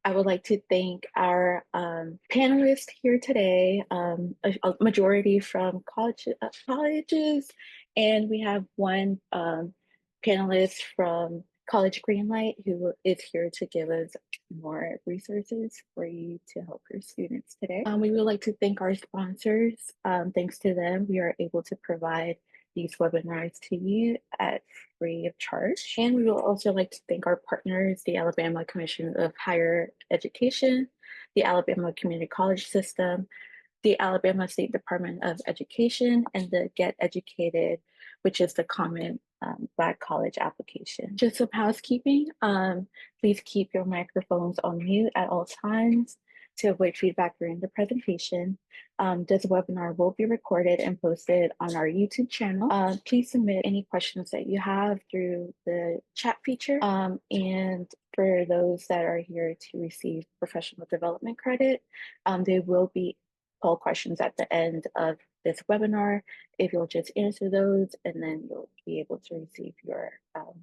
I would like to thank our panelists here today, a majority from colleges, and we have one panelist from College Greenlight who is here to give us more resources for you to help your students today. We would like to thank our sponsors. Thanks to them, we are able to provide these webinars to you at free of charge. And we will also like to thank our partners, the Alabama Commission of Higher Education, the Alabama Community College System, the Alabama State Department of Education, and the Get Educated, which is the common Black college application. Just some housekeeping, please keep your microphones on mute at all times to avoid feedback during the presentation. This webinar will be recorded and posted on our YouTube channel. Please submit any questions that you have through the chat feature. And for those that are here to receive professional development credit, they will be poll questions at the end of this webinar. If you'll just answer those, and then you'll be able to receive your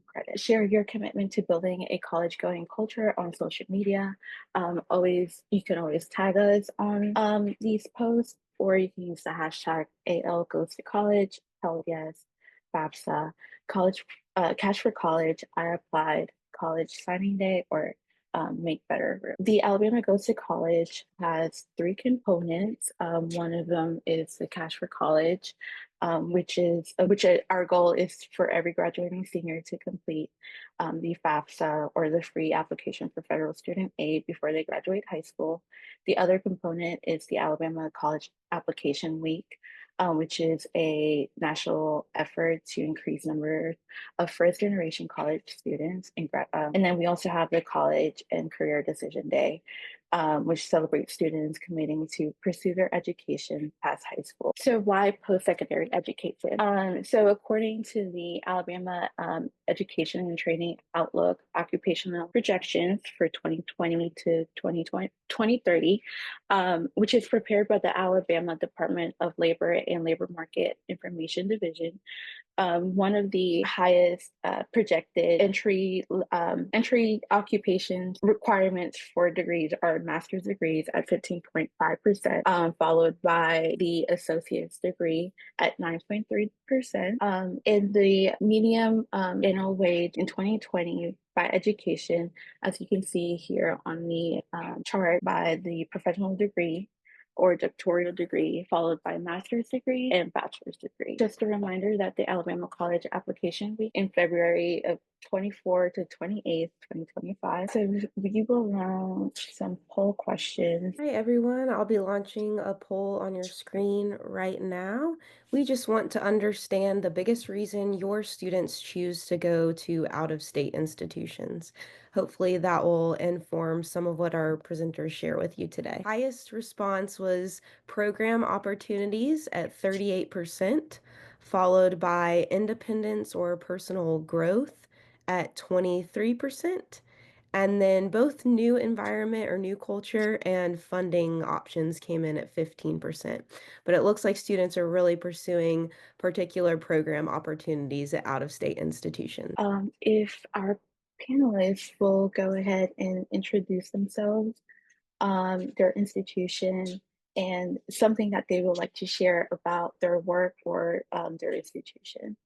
credit. Share your commitment to building a college-going culture on social media. You can always tag us on these posts, or you can use the hashtag AL goes to college, hell yes, FAFSA, college, cash for college, I applied, college signing day, or make better room. The Alabama Goes to College has three components. One of them is the Cash for College, which our goal is for every graduating senior to complete the FAFSA, or the free application for federal student aid, before they graduate high school. The other component is the Alabama College Application Week, which is a national effort to increase numbers of first generation college students. And then we also have the College and Career Decision Day, which celebrates students committing to pursue their education past high school. So why post-secondary education? So according to the Alabama Education and Training Outlook occupational projections for 2020 to 2030, which is prepared by the Alabama Department of Labor and Labor Market Information Division, one of the highest projected entry occupation requirements for degrees are master's degrees at 15.5%, followed by the associate's degree at 9.3%. And the median annual wage in 2020 by education, as you can see here on the chart, by the professional degree or doctoral degree, followed by master's degree and bachelor's degree. Just a reminder that the Alabama College Application Week in February of 24 to 28th, 2025. So we will launch some poll questions. Hi everyone, I'll be launching a poll on your screen right now. We just want to understand the biggest reason your students choose to go to out-of-state institutions. Hopefully that will inform some of what our presenters share with you today. Highest response was program opportunities at 38%, followed by independence or personal growth at 23%. And then both new environment or new culture and funding options came in at 15%. But it looks like students are really pursuing particular program opportunities at out-of-state institutions. If our panelists will go ahead and introduce themselves, their institution, and something that they would like to share about their work or their institution.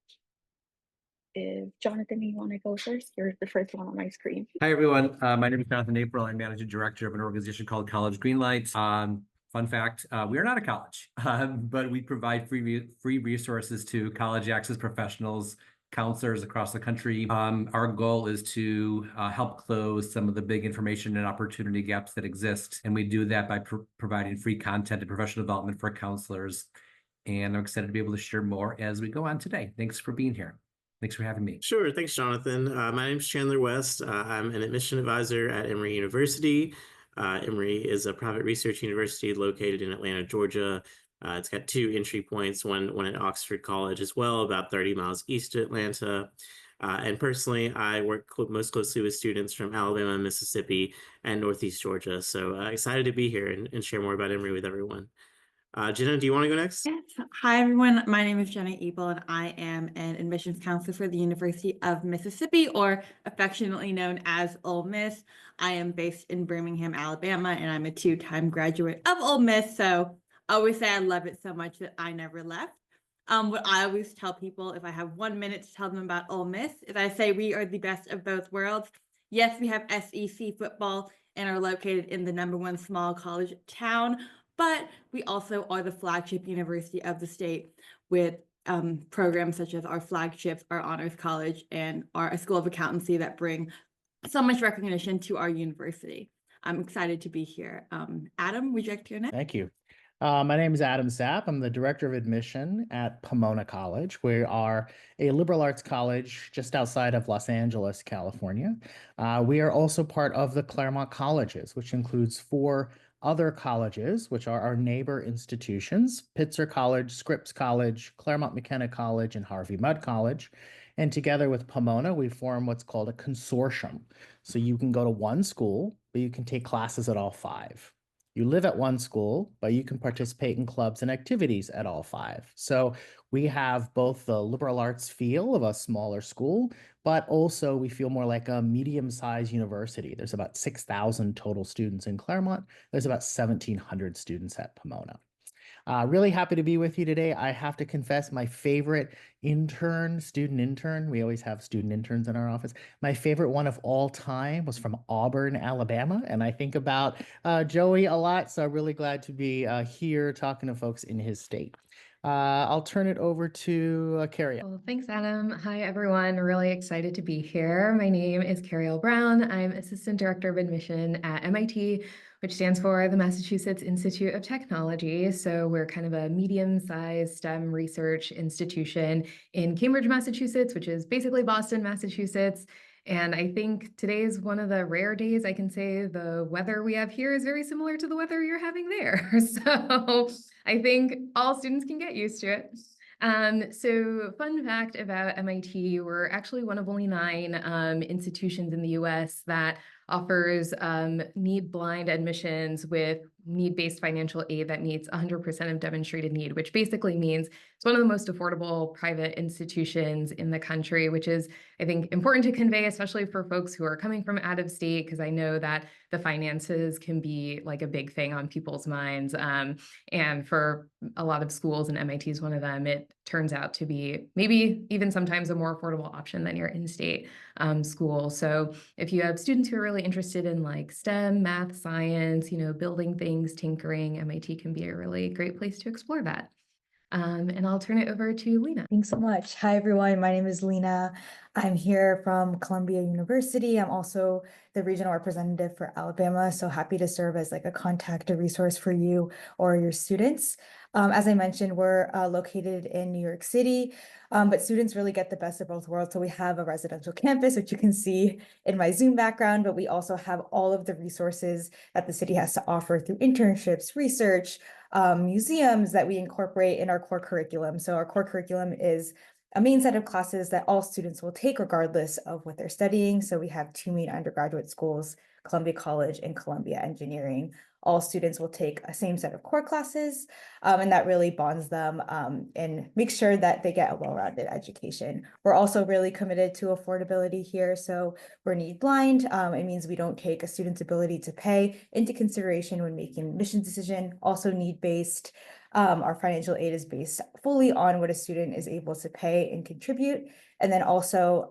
If Jonathan, you want to go first? You're the first one on my screen. Hi, everyone. My name is Jonathan April. I'm managing director of an organization called College Greenlight. Fun fact, we are not a college, but we provide free resources to college access professionals, counselors across the country. Our goal is to help close some of the big information and opportunity gaps that exist. And we do that by providing free content and professional development for counselors. And I'm excited to be able to share more as we go on today. Thanks for being here. Thanks for having me. Sure. Thanks, Jonathan. My name is Chandler West. I'm an admission advisor at Emory University. Emory is a private research university located in Atlanta, Georgia. It's got two entry points, one at Oxford College as well, about 30 miles east of Atlanta. And personally, I work most closely with students from Alabama, Mississippi, and Northeast Georgia. So excited to be here and share more about Emory with everyone. Jenna, do you want to go next? Yes. Hi, everyone. My name is Jenna Abel, and I am an admissions counselor for the University of Mississippi, or affectionately known as Ole Miss. I am based in Birmingham, Alabama, and I'm a two-time graduate of Ole Miss. So I always say I love it so much that I never left. What I always tell people, if I have 1 minute to tell them about Ole Miss, is I say we are the best of both worlds. Yes, we have SEC football and are located in the #1 small college town, but we also are the flagship university of the state with programs such as our flagships, our honors college, and our School of Accountancy that bring so much recognition to our university. I'm excited to be here. Adam, would you like to go next? Thank you. My name is Adam Sapp. I'm the Director of Admission at Pomona College. We are a liberal arts college just outside of Los Angeles, California. We are also part of the Claremont Colleges, which includes 4 other colleges, which are our neighbor institutions: Pitzer College, Scripps College, Claremont McKenna College, and Harvey Mudd College. And together with Pomona, we form what's called a consortium. So you can go to one school, but you can take classes at all 5. You live at one school, but you can participate in clubs and activities at all 5. So we have both the liberal arts feel of a smaller school, but also we feel more like a medium-sized university. There's about 6,000 total students in Claremont. There's about 1,700 students at Pomona. Really happy to be with you today. I have to confess, my favorite student intern, we always have student interns in our office. My favorite one of all time was from Auburn, Alabama. And I think about Joey a lot. So I'm really glad to be here talking to folks in his state. I'll turn it over to Carrie. Well, thanks, Adam. Hi, everyone. Really excited to be here. My name is Carrie Brown. I'm Assistant Director of Admission at MIT, which stands for the Massachusetts Institute of Technology. So we're kind of a medium-sized STEM research institution in Cambridge, Massachusetts, which is basically Boston, Massachusetts. And I think today is one of the rare days I can say the weather we have here is very similar to the weather you're having there. So I think all students can get used to it. So fun fact about MIT, we're actually one of only 9 institutions in the US that offers need-blind admissions with need-based financial aid that meets 100% of demonstrated need, which basically means it's one of the most affordable private institutions in the country, which is, I think, important to convey, especially for folks who are coming from out of state, because I know that the finances can be like a big thing on people's minds. And for a lot of schools, and MIT is one of them, it turns out to be maybe even sometimes a more affordable option than your in-state school. So if you have students who are really interested in like STEM, math, science, building things, tinkering, MIT can be a really great place to explore that. And I'll turn it over to Lena. Thanks so much. Hi, everyone. My name is Lena. I'm here from Columbia University. I'm also the regional representative for Alabama, so happy to serve as like a contact or resource for you or your students. As I mentioned, we're located in New York City, but students really get the best of both worlds. So we have a residential campus, which you can see in my Zoom background, but we also have all of the resources that the city has to offer through internships, research, museums that we incorporate in our core curriculum. So our core curriculum is a main set of classes that all students will take regardless of what they're studying. So we have 2 main undergraduate schools, Columbia College and Columbia Engineering. All students will take a same set of core classes, and that really bonds them and makes sure that they get a well-rounded education. We're also really committed to affordability here. So we're need blind. It means we don't take a student's ability to pay into consideration when making an admissions decision. Also need-based. Our financial aid is based fully on what a student is able to pay and contribute. And then also,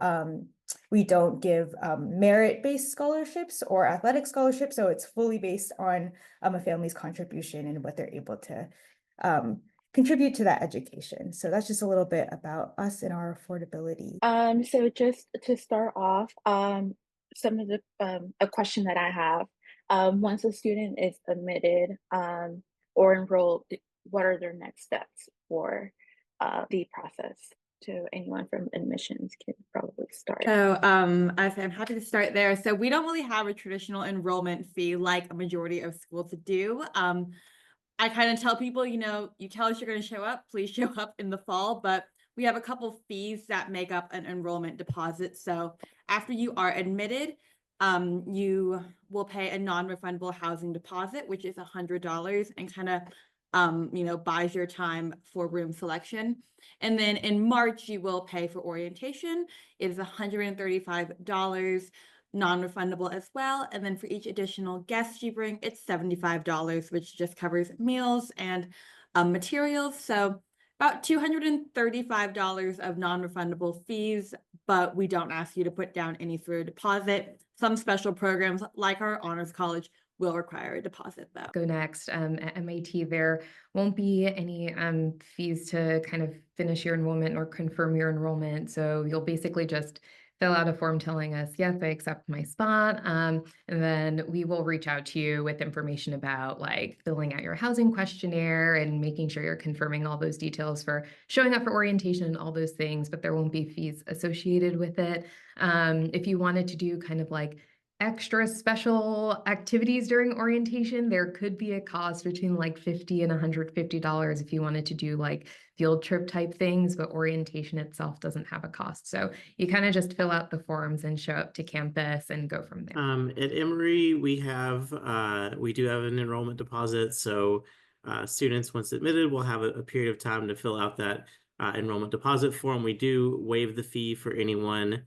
we don't give merit-based scholarships or athletic scholarships. So it's fully based on a family's contribution and what they're able to contribute to that education. So that's just a little bit about us and our affordability. So just to start off, some of the a question that I have, once a student is admitted or enrolled, what are their next steps for the process? So anyone from admissions can probably start. So I'm happy to start there. So we don't really have a traditional enrollment fee like a majority of schools do. I kind of tell people, you tell us you're going to show up, please show up in the fall, but we have a couple fees that make up an enrollment deposit. So after you are admitted, you will pay a non-refundable housing deposit, which is $100 and kind of buys your time for room selection. And then in March, you will pay for orientation. It is $135. non-refundable as well. And then for each additional guest you bring, it's $75, which just covers meals and materials. So about $235 of non-refundable fees, but we don't ask you to put down any sort of deposit. Some special programs like our honors college will require a deposit though. Go next. At MIT, there won't be any fees to kind of finish your enrollment or confirm your enrollment. So you'll basically just fill out a form telling us, yes, I accept my spot. And then we will reach out to you with information about like filling out your housing questionnaire and making sure you're confirming all those details for showing up for orientation and all those things, but there won't be fees associated with it. If you wanted to do kind of like extra special activities during orientation, there could be a cost between like $50 and $150 if you wanted to do like field trip type things, but orientation itself doesn't have a cost. So you kind of just fill out the forms and show up to campus and go from there. At Emory, we do have an enrollment deposit. So students, once admitted, will have a period of time to fill out that enrollment deposit form. We do waive the fee for anyone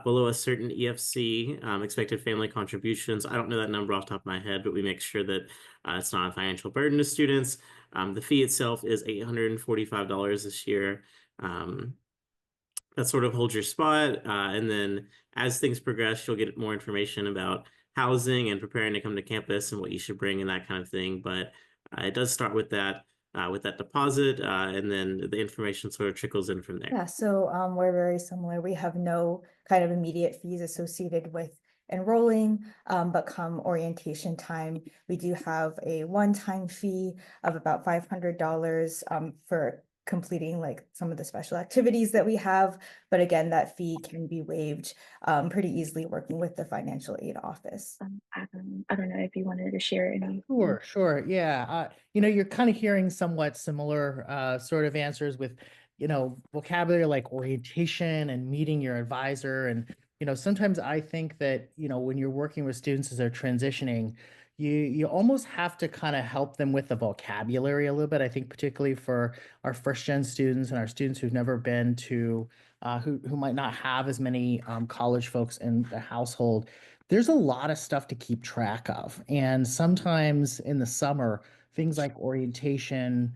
below a certain EFC, expected family contributions. I don't know that number off the top of my head, but we make sure that it's not a financial burden to students. The fee itself is $845 this year. That sort of holds your spot. And then as things progress, you'll get more information about housing and preparing to come to campus and what you should bring and that kind of thing. But it does start with that deposit, and then the information sort of trickles in from there. Yeah, so we're very similar. We have no kind of immediate fees associated with enrolling, but come orientation time, we do have a one-time fee of about $500 for completing like some of the special activities that we have. But again, that fee can be waived pretty easily working with the financial aid office. I don't know if you wanted to share any. Sure. Yeah. You're kind of hearing somewhat similar sort of answers with, vocabulary like orientation and meeting your advisor. And, sometimes I think that, when you're working with students as they're transitioning, you almost have to kind of help them with the vocabulary a little bit. I think particularly for our first gen students and our students who've never been to, who might not have as many college folks in the household, there's a lot of stuff to keep track of. And sometimes in the summer, things like orientation,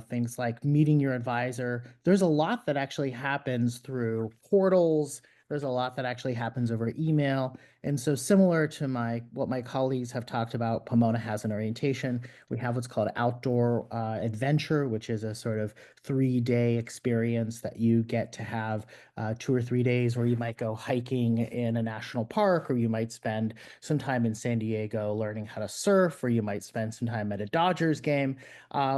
things like meeting your advisor, there's a lot that actually happens through portals. There's a lot that actually happens over email. And so similar to what my colleagues have talked about, Pomona has an orientation. We have what's called outdoor adventure, which is a sort of 3-day experience that you get to have 2 or 3 days where you might go hiking in a national park, or you might spend some time in San Diego learning how to surf, or you might spend some time at a Dodgers game.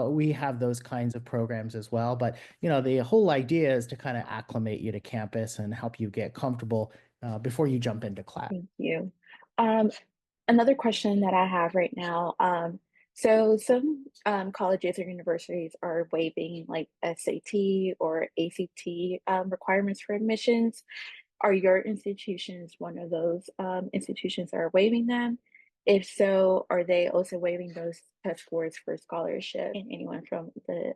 We have those kinds of programs as well. But, the whole idea is to kind of acclimate you to campus and help you get comfortable before you jump into class. Thank you. Another question that I have right now. So some colleges or universities are waiving like SAT or ACT requirements for admissions. Are your institutions one of those institutions that are waiving them? If so, are they also waiving those test scores for scholarship? And anyone from the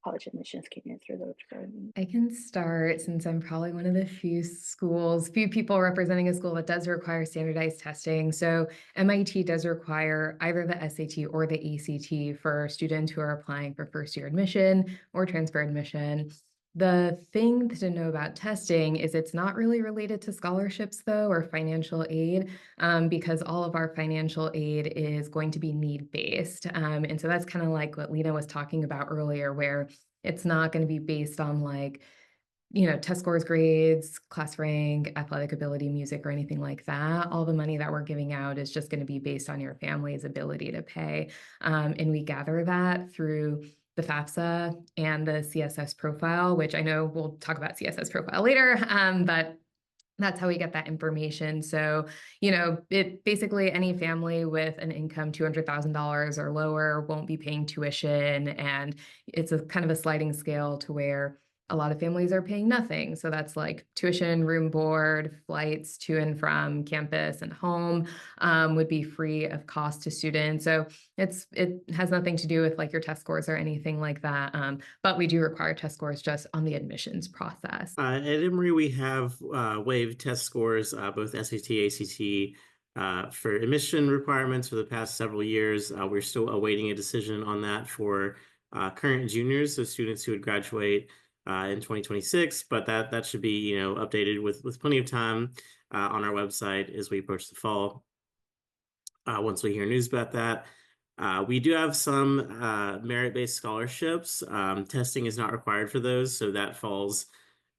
college admissions can answer those for me. I can start, since I'm probably one of the few people representing a school that does require standardized testing. So MIT does require either the SAT or the ACT for students who are applying for first year admission or transfer admission. The thing to know about testing is it's not really related to scholarships though, or financial aid, because all of our financial aid is going to be need-based. And so that's kind of like what Lena was talking about earlier, where it's not going to be based on like, test scores, grades, class rank, athletic ability, music, or anything like that. All the money that we're giving out is just going to be based on your family's ability to pay. And we gather that through the FAFSA and the CSS profile, which I know we'll talk about CSS profile later, but that's how we get that information. So, it basically any family with an income $200,000 or lower won't be paying tuition. And it's a kind of a sliding scale to where a lot of families are paying nothing. So that's like tuition, room board, flights to and from campus and home would be free of cost to students. So it has nothing to do with like your test scores or anything like that. But we do require test scores just on the admissions process. At Emory, we have waived test scores, both SAT, ACT, for admission requirements for the past several years. We're still awaiting a decision on that for current juniors, so students who would graduate in 2026, but that should be updated with plenty of time on our website as we approach the fall. Once we hear news about that. We do have some merit-based scholarships. Testing is not required for those, so that falls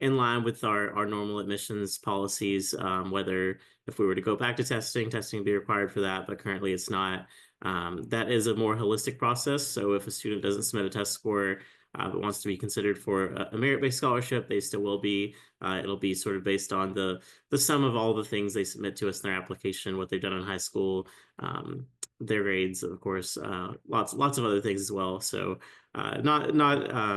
in line with our normal admissions policies. Whether if we were to go back to testing would be required for that, but currently it's not. That is a more holistic process. So if a student doesn't submit a test score but wants to be considered for a merit-based scholarship, they still will be. It'll be sort of based on the sum of all the things they submit to us in their application, what they've done in high school, their grades, of course, lots of other things as well. So not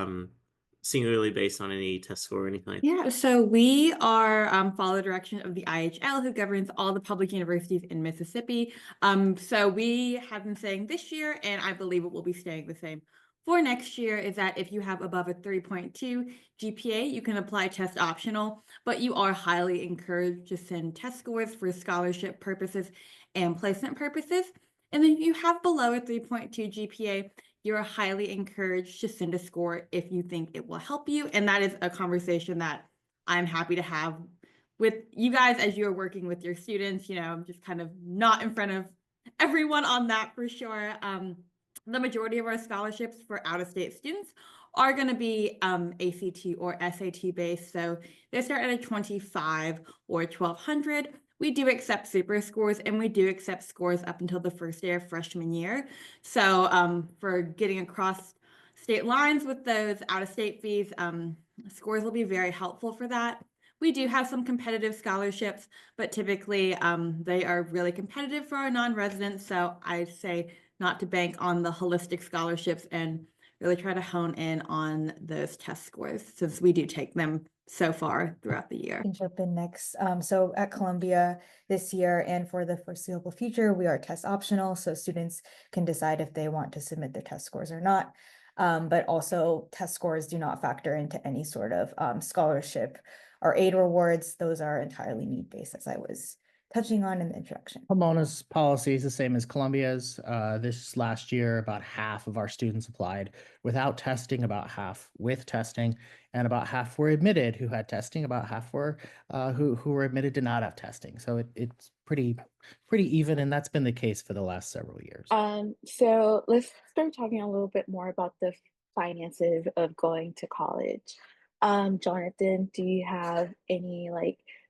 singularly based on any test score or anything like that. Yeah, so we are follow the direction of the IHL, who governs all the public universities in Mississippi. So we have been saying this year, and I believe it will be staying the same for next year, is that if you have above a 3.2 GPA, you can apply test optional, but you are highly encouraged to send test scores for scholarship purposes and placement purposes. And then if you have below a 3.2 GPA, you're highly encouraged to send a score if you think it will help you. And that is a conversation that I'm happy to have with you guys as you're working with your students, just kind of not in front of everyone on that for sure. The majority of our scholarships for out-of-state students are going to be ACT or SAT based. So they start at a 25 or 1200. We do accept super scores, and we do accept scores up until the first day of freshman year. So for getting across state lines with those out-of-state fees, scores will be very helpful for that. We do have some competitive scholarships, but typically they are really competitive for our non-residents. So I'd say not to bank on the holistic scholarships and really try to hone in on those test scores, since we do take them so far throughout the year. I can jump in next. So at Columbia this year and for the foreseeable future, we are test optional, so students can decide if they want to submit their test scores or not. But also test scores do not factor into any sort of scholarship or aid rewards. Those are entirely need-based, as I was touching on in the introduction. Pomona's policy is the same as Columbia's. This last year, about half of our students applied without testing, about half with testing, and about half were admitted who had testing, about half were who were admitted to not have testing. So it's pretty even, and that's been the case for the last several years. So let's start talking a little bit more about the finances of going to college. Jonathan, do you have any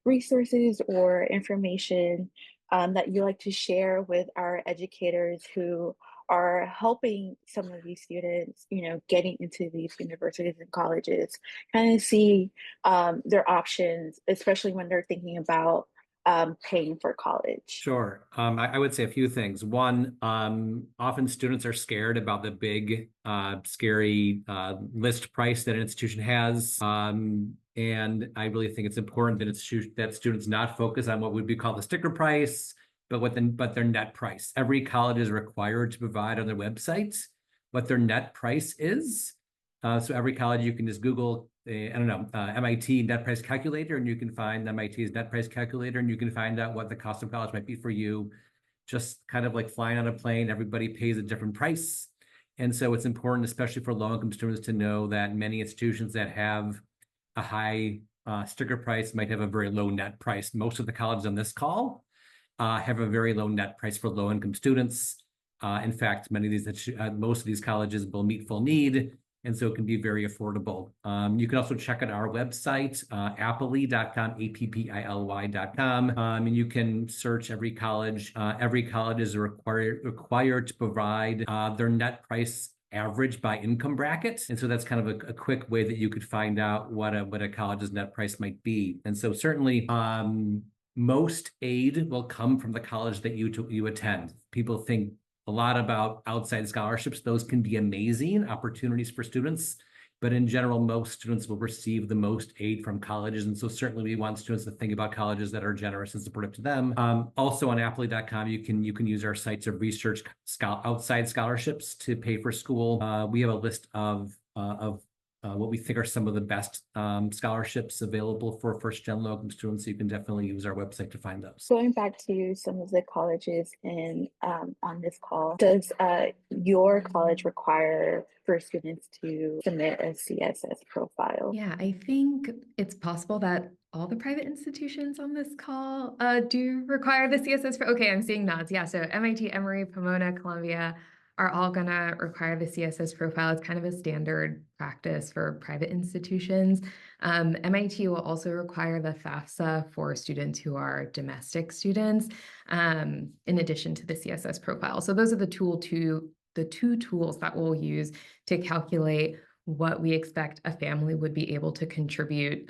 resources or information that you like to share with our educators who are helping some of these students, getting into these universities and colleges, kind of see their options, especially when they're thinking about paying for college? Sure. I would say a few things. One, often students are scared about the big, scary list price that an institution has. And I really think it's important that students not focus on what would be called the sticker price, but their net price. Every college is required to provide on their website what their net price is. So every college, you can just Google, MIT net price calculator, and you can find MIT's net price calculator, and you can find out what the cost of college might be for you. Just kind of like flying on a plane, everybody pays a different price. And so it's important, especially for low-income students, to know that many institutions that have a high sticker price might have a very low net price. Most of the colleges on this call have a very low net price for low-income students. In fact, most of these colleges will meet full need, and so it can be very affordable. You can also check out our website, appily.com, appily.com, and you can search every college. Every college is required to provide their net price average by income bracket. And so that's kind of a quick way that you could find out what a college's net price might be. And so certainly most aid will come from the college that you attend. People think a lot about outside scholarships. Those can be amazing opportunities for students but in general, most students will receive the most aid from colleges. And so certainly we want students to think about colleges that are generous and supportive to them. Also on appley.com, you can use our sites of research outside scholarships to pay for school. We have a list of what we think are some of the best scholarships available for first-gen locum students. So you can definitely use our website to find those. Going back to some of the colleges in on this call, does your college require for students to submit a CSS profile? Yeah, I think it's possible that all the private institutions on this call do require the CSS. Okay, I'm seeing nods. Yeah, so MIT, Emory, Pomona, Columbia are all gonna require the CSS profile. It's kind of a standard practice for private institutions. MIT will also require the FAFSA for students who are domestic students, in addition to the CSS profile. So those are the two tools that we'll use to calculate what we expect a family would be able to contribute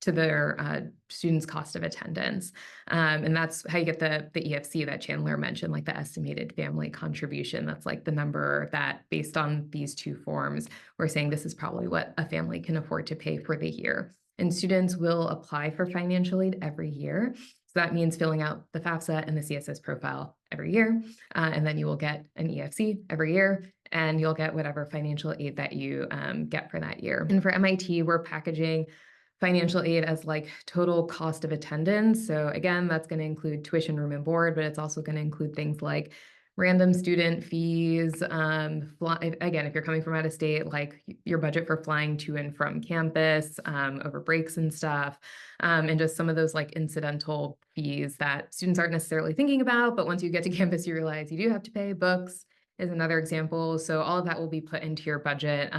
to their students' cost of attendance. And that's how you get the EFC that Chandler mentioned, like the estimated family contribution. That's like the number that, based on these two forms, we're saying this is probably what a family can afford to pay for the year. And students will apply for financial aid every year. So that means filling out the FAFSA and the CSS profile every year. And then you will get an EFC every year, and you'll get whatever financial aid that you get for that year. And for MIT, we're packaging financial aid as like total cost of attendance. So again, that's going to include tuition, room, and board, but it's also going to include things like random student fees. Again, if you're coming from out of state, like your budget for flying to and from campus over breaks and stuff, and just some of those like incidental fees that students aren't necessarily thinking about, but once you get to campus, you realize you do have to pay. Books is another example. So all of that will be put into your budget.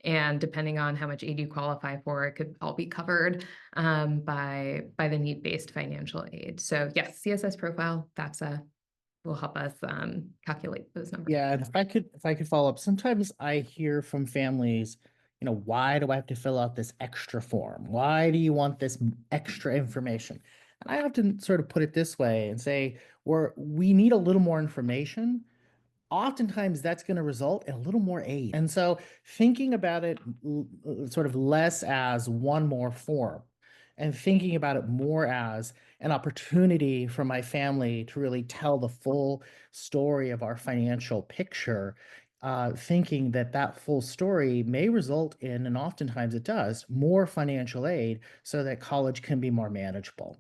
And depending on how much aid you qualify for, it could all be covered by the need-based financial aid. So yes, CSS profile, FAFSA will help us calculate those numbers. Yeah, and if I could follow up, sometimes I hear from families, why do I have to fill out this extra form? Why do you want this extra information? And I often sort of put it this way and say, we need a little more information. Oftentimes that's going to result in a little more aid. And so thinking about it sort of less as one more form and thinking about it more as an opportunity for my family to really tell the full story of our financial picture, thinking that full story may result in, and oftentimes it does, more financial aid so that college can be more manageable.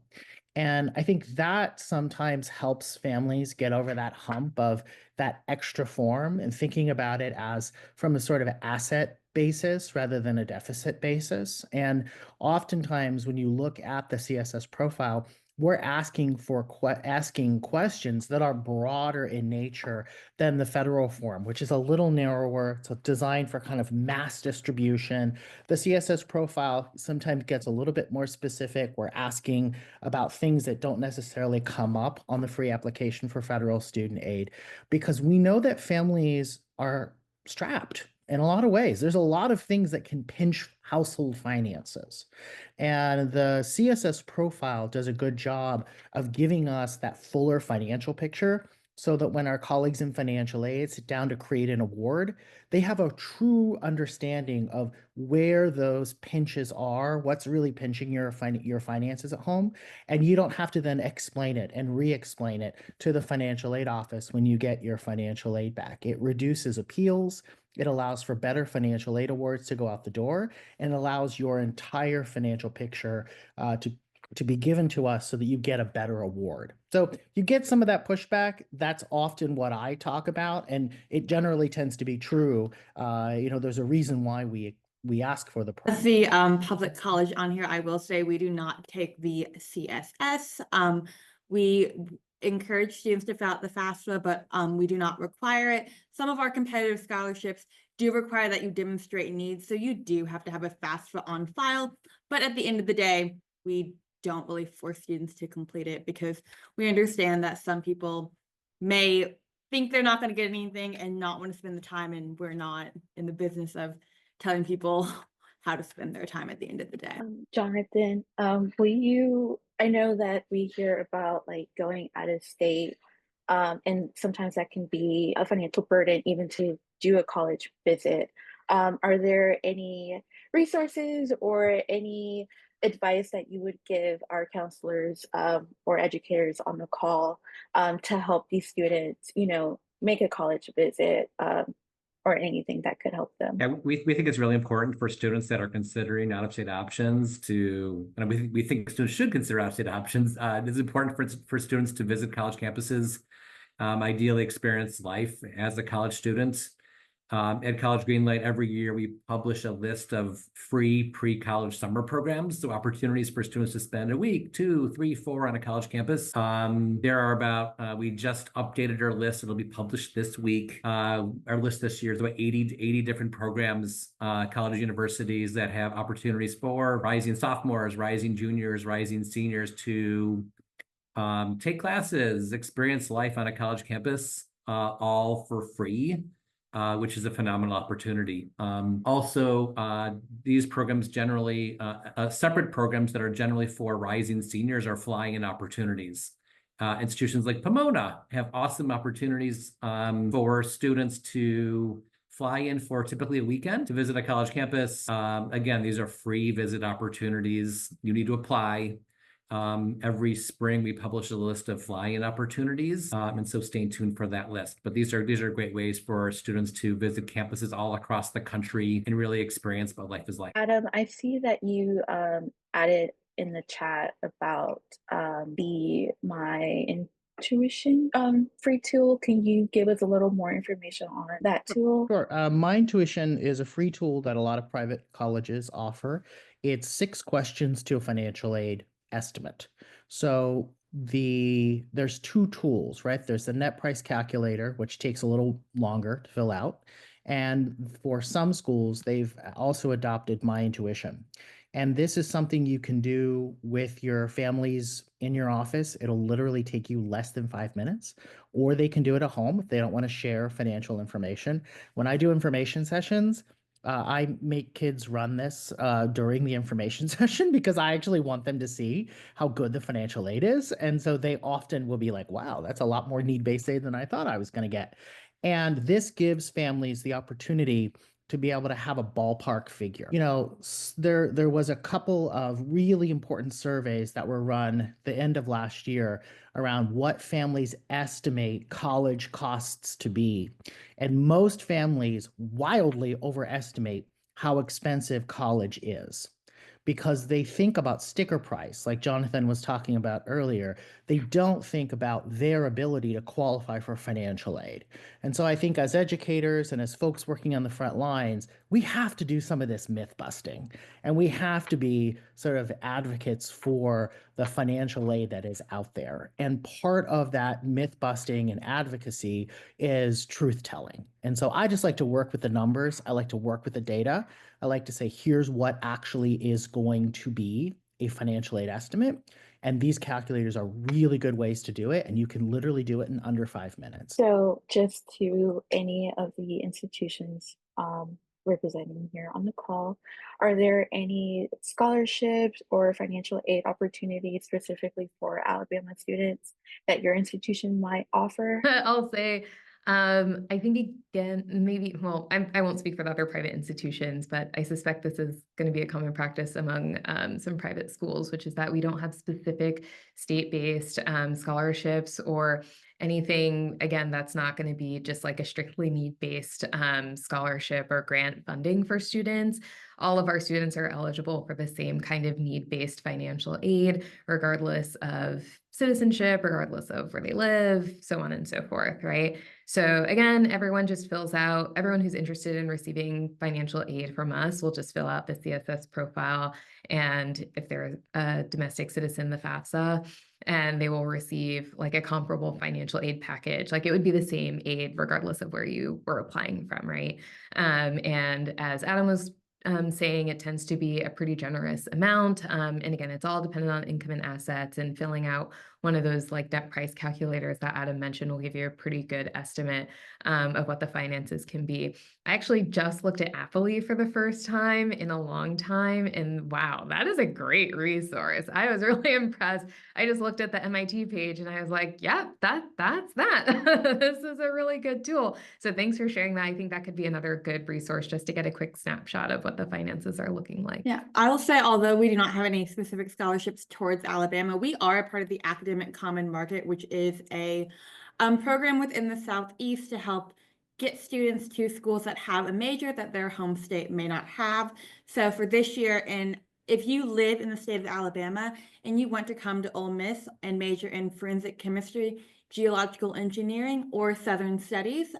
And I think that sometimes helps families get over that hump of that extra form and thinking about it as from a sort of asset basis rather than a deficit basis. And oftentimes when you look at the CSS profile, we're asking questions that are broader in nature than the federal form, which is a little narrower. It's designed for kind of mass distribution. The CSS profile sometimes gets a little bit more specific. We're asking about things that don't necessarily come up on the free application for federal student aid, because we know that families are strapped in a lot of ways. There's a lot of things that can pinch household finances. And the CSS profile does a good job of giving us that fuller financial picture so that when our colleagues in financial aid sit down to create an award, they have a true understanding of where those pinches are, what's really pinching your finances at home. And you don't have to then explain it and re-explain it to the financial aid office when you get your financial aid back. It reduces appeals. It allows for better financial aid awards to go out the door, and allows your entire financial picture to be given to us so that you get a better award. So you get some of that pushback. That's often what I talk about, and it generally tends to be true. There's a reason why we ask for the As the public college on here, I will say we do not take the CSS. We encourage students to fill out the FAFSA, but we do not require it. Some of our competitive scholarships do require that you demonstrate needs, so you do have to have a FAFSA on file. But at the end of the day, we don't really force students to complete it because we understand that some people may think they're not going to get anything and not want to spend the time, and we're not in the business of telling people how to spend their time at the end of the day. Jonathan, I know that we hear about like going out of state, and sometimes that can be a financial burden even to do a college visit. Are there any resources or any advice that you would give our counselors or educators on the call to help these students, make a college visit or anything that could help them? Yeah, we think it's really important for students that are considering out-of-state options and we think students should consider out-of-state options. It's important for students to visit college campuses, ideally experience life as a college student. At College Greenlight, every year we publish a list of free pre-college summer programs, so opportunities for students to spend a week, 2, 3, 4 on a college campus. There are we just updated our list. It'll be published this week. Our list this year is about 80 different programs, college universities that have opportunities for rising sophomores, rising juniors, rising seniors to take classes, experience life on a college campus, all for free. Which is a phenomenal opportunity. These programs generally, separate programs that are generally for rising seniors are flying-in opportunities. Institutions like Pomona have awesome opportunities for students to fly in for typically a weekend to visit a college campus. Again, these are free visit opportunities. You need to apply. Every spring we publish a list of fly-in opportunities, and so stay tuned for that list. But these are great ways for students to visit campuses all across the country and really experience what life is like. Adam, I see that you added in the chat about the My Intuition free tool. Can you give us a little more information on that tool? Sure. My Intuition is a free tool that a lot of private colleges offer. It's 6 questions to a financial aid estimate. So there's 2 tools, right? There's the net price calculator, which takes a little longer to fill out. And for some schools, they've also adopted My Intuition. And this is something you can do with your families in your office. It'll literally take you less than 5 minutes, or they can do it at home if they don't want to share financial information. When I do information sessions, I make kids run this during the information session because I actually want them to see how good the financial aid is. And so they often will be like, wow, that's a lot more need-based aid than I thought I was going to get. And this gives families the opportunity to be able to have a ballpark figure. There was a couple of really important surveys that were run the end of last year around what families estimate college costs to be. And most families wildly overestimate how expensive college is because they think about sticker price, like Jonathan was talking about earlier. They don't think about their ability to qualify for financial aid. And so I think as educators and as folks working on the front lines, we have to do some of this myth busting, and we have to be sort of advocates for the financial aid that is out there. And part of that myth busting and advocacy is truth telling. And so I just like to work with the numbers. I like to work with the data. I like to say, here's what actually is going to be a financial aid estimate. And these calculators are really good ways to do it. And you can literally do it in under 5 minutes. So just to any of the institutions representing here on the call, are there any scholarships or financial aid opportunities specifically for Alabama students that your institution might offer? I'll say, I think again, maybe, well, I won't speak for the other private institutions, but I suspect this is going to be a common practice among some private schools, which is that we don't have specific state-based scholarships or anything, again, that's not going to be just like a strictly need-based scholarship or grant funding for students. All of our students are eligible for the same kind of need-based financial aid, regardless of citizenship, regardless of where they live, so on and so forth, right? So again, everyone who's interested in receiving financial aid from us will just fill out the CSS profile. And if they're a domestic citizen, the FAFSA, and they will receive like a comparable financial aid package. Like it would be the same aid regardless of where you were applying from, right? And as Adam was saying, it tends to be a pretty generous amount. And again, it's all dependent on income and assets and filling out one of those like debt price calculators that Adam mentioned will give you a pretty good estimate of what the finances can be. I actually just looked at Appley for the first time in a long time, and wow, that is a great resource. I was really impressed. I just looked at the MIT page and I was like, yeah, that's that. This is a really good tool. So thanks for sharing that. I think that could be another good resource just to get a quick snapshot of what the finances are looking like. Yeah, I will say, although we do not have any specific scholarships towards Alabama, we are a part of the Academic Common Market, which is a program within the Southeast to help get students to schools that have a major that their home state may not have. So for this year, and if you live in the state of Alabama and you want to come to Ole Miss and major in forensic chemistry, geological engineering, or Southern studies,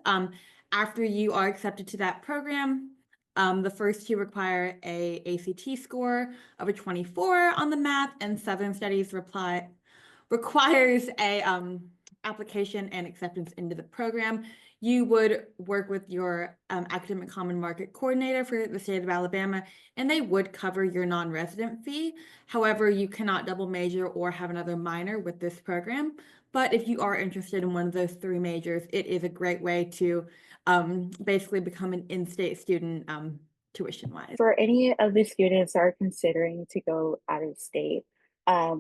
after you are accepted to that program, the first two require a ACT score of a 24 on the math, and Southern Studies requires a application and acceptance into the program. You would work with your Academic Common Market coordinator for the state of Alabama, and they would cover your non-resident fee. However, you cannot double major or have another minor with this program. But if you are interested in one of those three majors, it is a great way to basically become an in-state student tuition-wise. For any of the students that are considering to go out of state,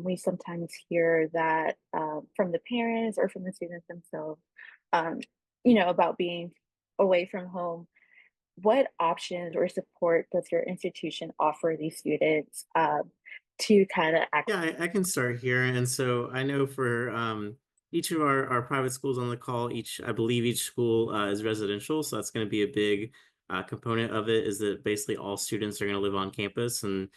we sometimes hear that from the parents or from the students themselves, about being away from home. What options or support does your institution offer these students to kind of act? Yeah, I can start here. And so I know for each of our private schools on the call, I believe each school is residential. So that's going to be a big component of it, is that basically all students are going to live on campus and,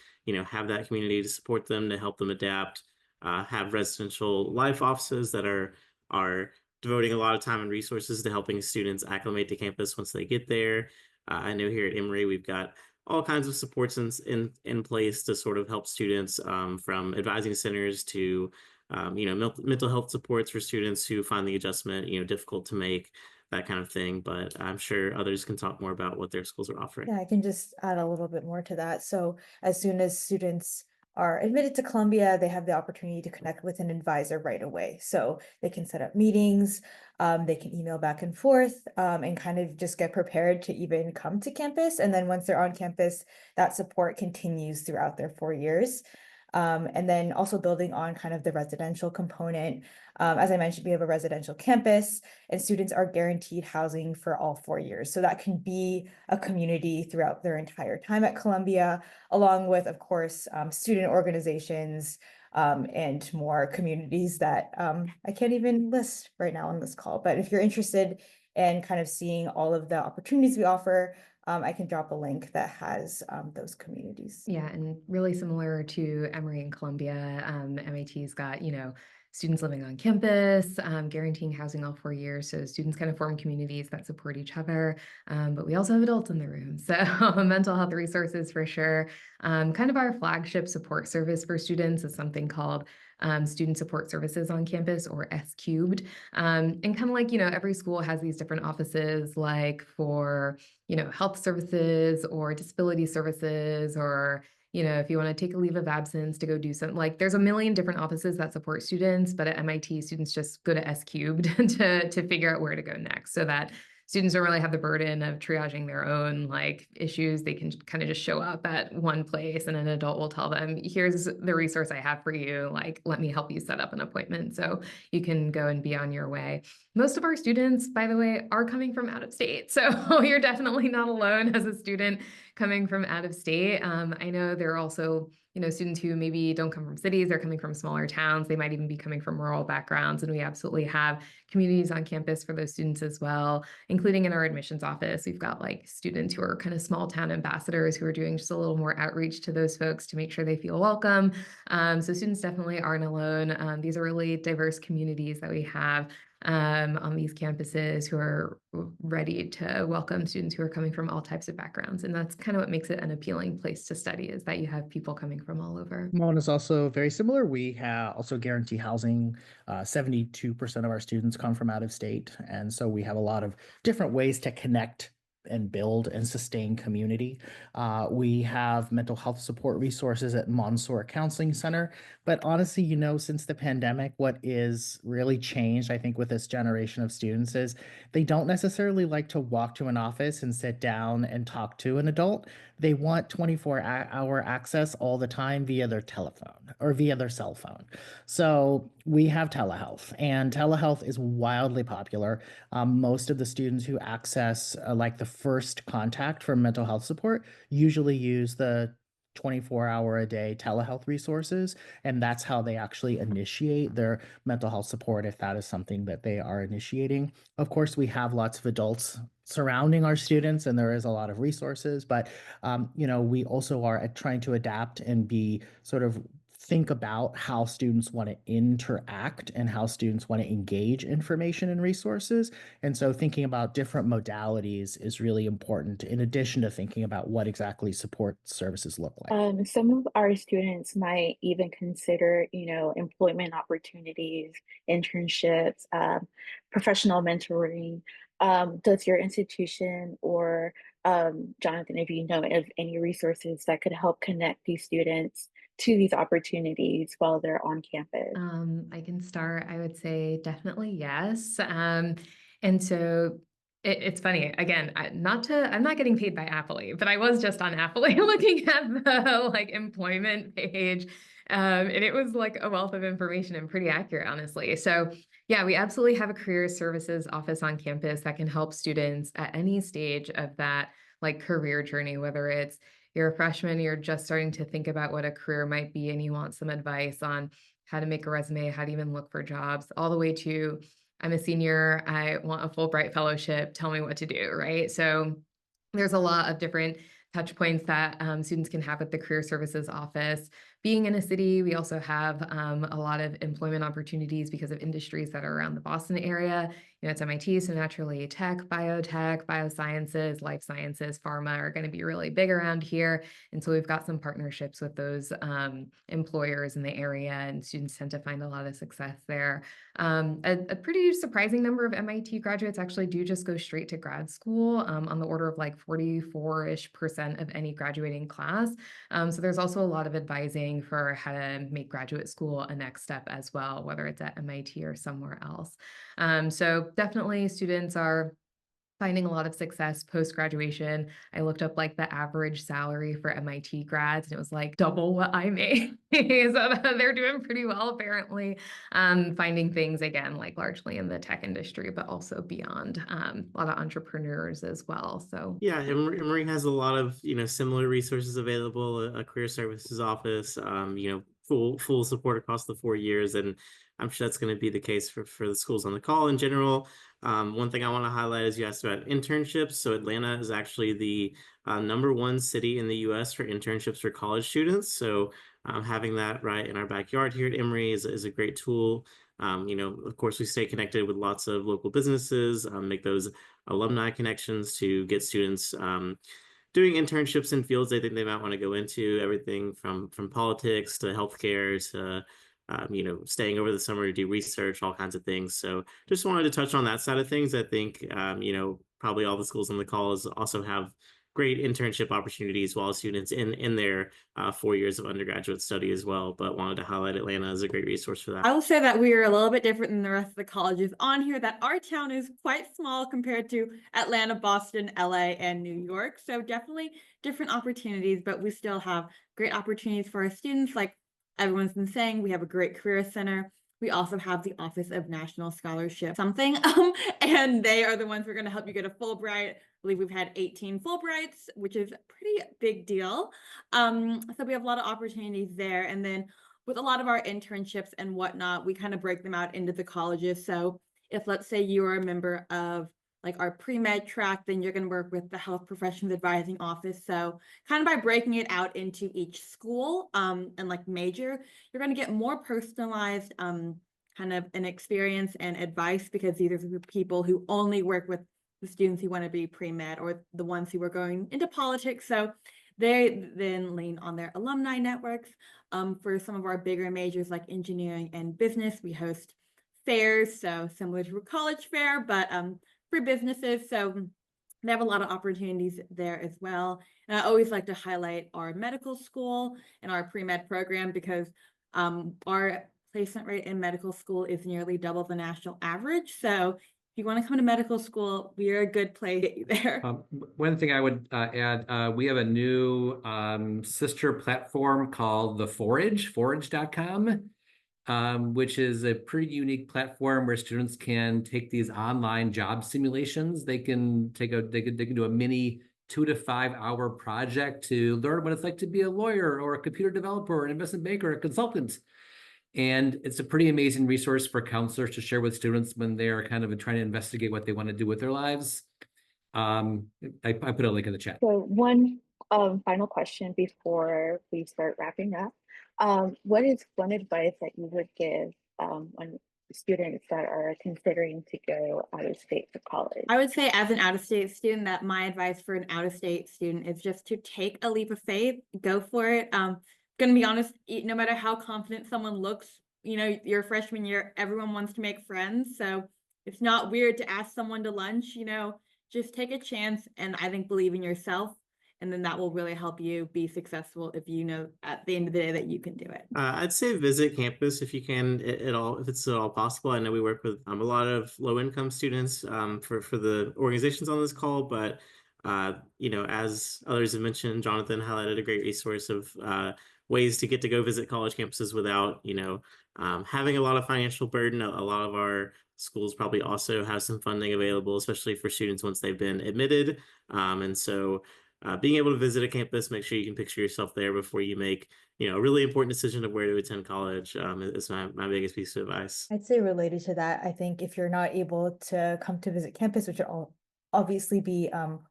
have that community to support them, to help them adapt, have residential life offices that are devoting a lot of time and resources to helping students acclimate to campus once they get there. I know here at Emory, we've got all kinds of supports in place to sort of help students, from advising centers to mental health supports for students who find the adjustment difficult to make, that kind of thing. But I'm sure others can talk more about what their schools are offering. Yeah, I can just add a little bit more to that. So as soon as students are admitted to Columbia, they have the opportunity to connect with an advisor right away. So they can set up meetings, they can email back and forth, and kind of just get prepared to even come to campus. And then once they're on campus, that support continues throughout their 4 years. And then also building on kind of the residential component. As I mentioned, we have a residential campus and students are guaranteed housing for all 4 years. So that can be a community throughout their entire time at Columbia, along with, of course, student organizations and more communities that I can't even list right now on this call. But if you're interested in kind of seeing all of the opportunities we offer, I can drop a link that has those communities. Yeah, and really similar to Emory and Columbia, MIT's got, students living on campus, guaranteeing housing all 4 years. So students kind of form communities that support each other. But we also have adults in the room. So mental health resources for sure. Kind of our flagship support service for students is something called Student Support Services on Campus, or S Cubed. And kind of like, every school has these different offices, like for, health services or disability services, or if you want to take a leave of absence to go do something, like there's a million different offices that support students, but at MIT, students just go to S Cubed to figure out where to go next, so that students don't really have the burden of triaging their own issues. They can kind of just show up at one place and an adult will tell them, here's the resource I have for you. Let me help you set up an appointment so you can go and be on your way. Most of our students, by the way, are coming from out of state. So you're definitely not alone as a student coming from out of state. I know there are also students who maybe don't come from cities, they're coming from smaller towns. They might even be coming from rural backgrounds. And we absolutely have communities on campus for those students as well, including in our admissions office. We've got students who are kind of small town ambassadors who are doing just a little more outreach to those folks to make sure they feel welcome. So students definitely aren't alone. These are really diverse communities that we have on these campuses who are ready to welcome students who are coming from all types of backgrounds. And that's kind of what makes it an appealing place to study, is that you have people coming from all over. Pomona is also very similar. We also guarantee housing. 72% of our students come from out of state. And so we have a lot of different ways to connect and build and sustain community. We have mental health support resources at Monsoor Counseling Center. But honestly, since the pandemic, what is really changed, I think, with this generation of students is they don't necessarily like to walk to an office and sit down and talk to an adult. They want 24-hour access all the time via their telephone or via their cell phone. So we have telehealth, and telehealth is wildly popular. Most of the students who access like the first contact for mental health support usually use the 24-hour-a-day telehealth resources, and that's how they actually initiate their mental health support if that is something that they are initiating. Of course, we have lots of adults surrounding our students, and there is a lot of resources, but we also are trying to adapt and be sort of think about how students want to interact and how students want to engage information and resources. And so thinking about different modalities is really important, in addition to thinking about what exactly support services look like. Some of our students might even consider, employment opportunities, internships, professional mentoring. Does your institution or Jonathan, if you know of any resources that could help connect these students to these opportunities while they're on campus? I can start. I would say definitely yes. And so it's funny. Again, I'm not getting paid by Appley, but I was just on Appley looking at the like employment page. And it was like a wealth of information and pretty accurate, honestly. So yeah, we absolutely have a career services office on campus that can help students at any stage of that like career journey, whether it's you're a freshman, you're just starting to think about what a career might be, and you want some advice on how to make a resume, how to even look for jobs, all the way to I'm a senior, I want a Fulbright fellowship, tell me what to do, right? So there's a lot of different touch points that students can have at the Career Services Office. Being in a city, we also have a lot of employment opportunities because of industries that are around the Boston area. It's MIT, so naturally tech, biotech, biosciences, life sciences, pharma are going to be really big around here. And so we've got some partnerships with those employers in the area, and students tend to find a lot of success there. A pretty surprising number of MIT graduates actually do just go straight to grad school, on the order of like 44-ish% of any graduating class. So there's also a lot of advising for how to make graduate school a next step as well, whether it's at MIT or somewhere else. So definitely students are finding a lot of success post-graduation. I looked up like the average salary for MIT grads, and it was like double what I made. So they're doing pretty well, apparently, finding things again, like largely in the tech industry, but also beyond, a lot of entrepreneurs as well. So Yeah, Emory has a lot of, similar resources available, a career services office, full support across the 4 years. And I'm sure that's going to be the case for the schools on the call in general. One thing I want to highlight is you asked about internships. So Atlanta is actually the #1 city in the US for internships for college students. So having that right in our backyard here at Emory is a great tool. Of course, we stay connected with lots of local businesses, make those alumni connections to get students doing internships in fields they think they might want to go into, everything from politics to healthcare to staying over the summer to do research, all kinds of things. So just wanted to touch on that side of things. I think probably all the schools on the call also have great internship opportunities while students in their 4 years of undergraduate study as well, but wanted to highlight Atlanta as a great resource for that. I will say that we are a little bit different than the rest of the colleges on here, that our town is quite small compared to Atlanta, Boston, LA, and New York. So definitely different opportunities, but we still have great opportunities for our students. Like everyone's been saying, we have a great career center. We also have the Office of National Scholarship something, and they are the ones who are going to help you get a Fulbright. I believe we've had 18 Fulbrights, which is a pretty big deal. So we have a lot of opportunities there. And then with a lot of our internships and whatnot, we kind of break them out into the colleges. So if, let's say, you are a member of like our pre-med track, then you're going to work with the Health Professions Advising Office. So kind of by breaking it out into each school and like major, you're going to get more personalized kind of an experience and advice, because these are the people who only work with the students who want to be pre-med or the ones who are going into politics. So they then lean on their alumni networks. For some of our bigger majors like engineering and business, we host fairs, so similar to a college fair, but for businesses. So They have a lot of opportunities there as well. And I always like to highlight our medical school and our pre-med program because our placement rate in medical school is nearly double the national average. So if you want to come to medical school, we are a good place to get you there. One thing I would add, we have a new sister platform called the forage.com. Which is a pretty unique platform where students can take these online job simulations. They can do a mini 2 to 5 hour project to learn what it's like to be a lawyer or a computer developer or an investment banker or a consultant. And it's a pretty amazing resource for counselors to share with students when they're kind of trying to investigate what they want to do with their lives. I put a link in the chat. So one final question before we start wrapping up. What is one advice that you would give on students that are considering to go out of state for college? I would say as an out-of-state student that my advice for an out-of-state student is just to take a leap of faith, go for it. Gonna be honest, no matter how confident someone looks, you know, your freshman year, everyone wants to make friends. So it's not weird to ask someone to lunch, you know, just take a chance and I think believe in yourself. And then that will really help you be successful if you know at the end of the day that you can do it. I'd say visit campus if you can at all, if it's at all possible. I know we work with a lot of low-income students for the organizations on this call, but you know, as others have mentioned, Jonathan highlighted a great resource of ways to get to go visit college campuses without, you know, having a lot of financial burden. A lot of our schools probably also have some funding available, especially for students once they've been admitted. And so being able to visit a campus, make sure you can picture yourself there before you make, you know, a really important decision of where to attend college is my biggest piece of advice. I'd say related to that, I think if you're not able to come to visit campus, which will obviously be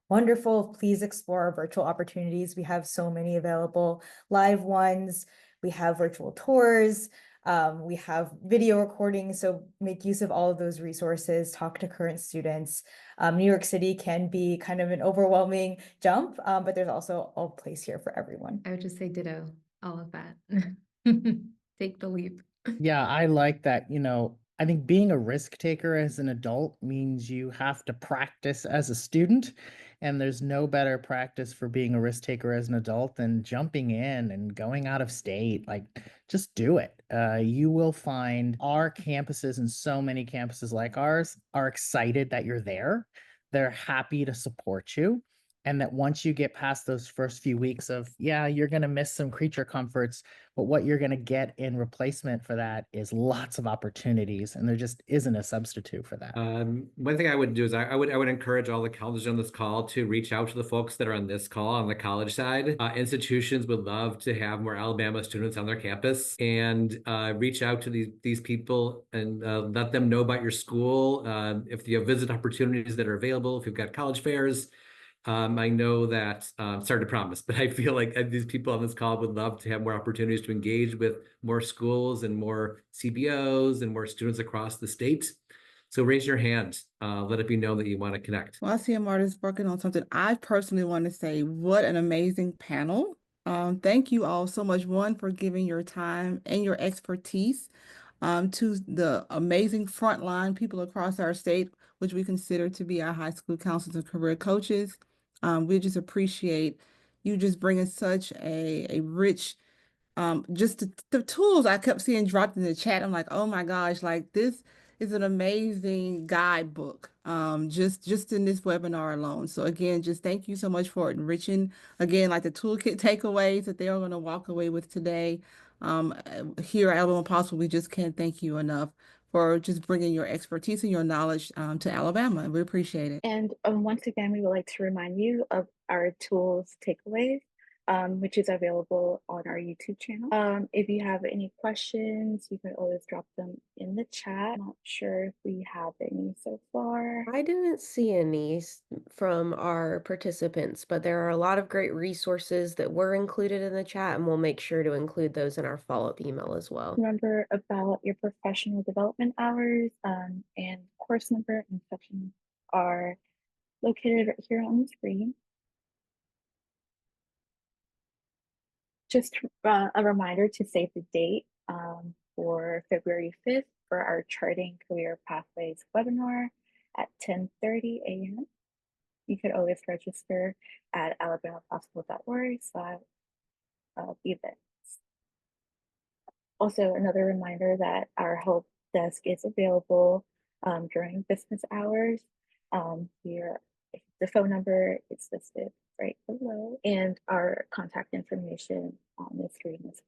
wonderful, please explore our virtual opportunities. We have so many available live ones. We have virtual tours. We have video recordings, so make use of all of those resources, talk to current students. New York City can be kind of an overwhelming jump, but there's also a place here for everyone. I would just say ditto, all of that. Take the leap. Yeah, I like that. I think being a risk taker as an adult means you have to practice as a student. And there's no better practice for being a risk taker as an adult than jumping in and going out of state. Like, just do it. You will find our campuses and so many campuses like ours are excited that you're there. They're happy to support you. And that once you get past those first few weeks of, yeah, you're going to miss some creature comforts, but what you're going to get in replacement for that is lots of opportunities, and there just isn't a substitute for that. One thing I would do is I would encourage all the colleges on this call to reach out to the folks that are on this call on the college side. Institutions would love to have more Alabama students on their campus, and reach out to these people and let them know about your school. If you have visit opportunities that are available, if you've got college fairs. I know that, sorry to promise, but I feel like these people on this call would love to have more opportunities to engage with more schools and more CBOs and more students across the state. So raise your hand, let it be known that you want to connect. Well, I see Marta's working on something. I personally want to say what an amazing panel. Thank you all so much, one, for giving your time and your expertise to the amazing frontline people across our state, which we consider to be our high school counselors and career coaches. We just appreciate you just bringing such a rich, just the tools I kept seeing dropped in the chat. I'm like, oh my gosh, like this is an amazing guidebook, just in this webinar alone. So again, just thank you so much for enriching, again, like the toolkit takeaways that they are going to walk away with today. Here at Alabama Possible, we just can't thank you enough for just bringing your expertise and your knowledge to Alabama. We appreciate it. And once again, we would like to remind you of our tools takeaways, which is available on our YouTube channel. If you have any questions, you can always drop them in the chat. I'm not sure if we have any so far. I didn't see any from our participants, but there are a lot of great resources that were included in the chat, and we'll make sure to include those in our follow-up email as well. Remember about your professional development hours, and course number and section are located right here on the screen. Just a reminder to save the date for February 5th for our Charting Career Pathways webinar at 10:30 a.m. you could always register at alabamapossible.org/events. Also, another reminder that our help desk is available during business hours. The phone number is listed right below, and our contact information on the screen as